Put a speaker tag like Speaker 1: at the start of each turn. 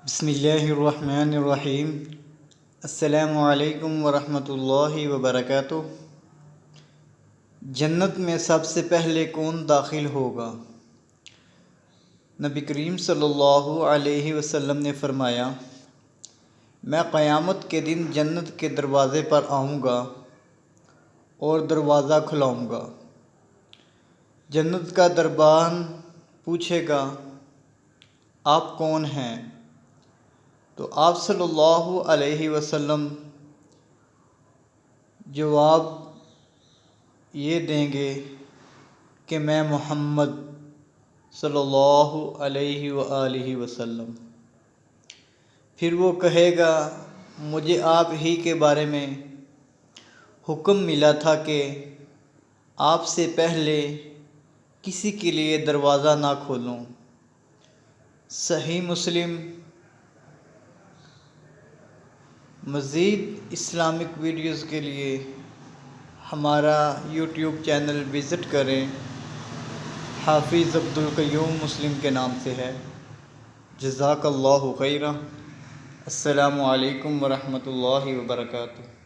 Speaker 1: بسم اللہ الرحمن الرحیم۔ السلام علیکم ورحمۃ اللہ وبرکاتہ۔ جنت میں سب سے پہلے کون داخل ہوگا؟ نبی کریم صلی اللہ علیہ وسلم نے فرمایا، میں قیامت کے دن جنت کے دروازے پر آؤں گا اور دروازہ کھلاؤں گا۔ جنت کا دربان پوچھے گا، آپ کون ہیں؟ تو آپ صلی اللہ علیہ وسلم جواب یہ دیں گے کہ میں محمد صلی اللہ علیہ وآلہ وسلم۔ پھر وہ کہے گا، مجھے آپ ہی کے بارے میں حکم ملا تھا کہ آپ سے پہلے کسی کے لیے دروازہ نہ کھولوں۔ صحیح مسلم۔ مزید اسلامک ویڈیوز کے لیے ہمارا یوٹیوب چینل وزٹ کریں۔ حافظ عبدالقیوم مسلم کے نام سے ہے۔ جزاک اللہ خیرا۔ السلام علیکم ورحمۃ اللہ وبرکاتہ۔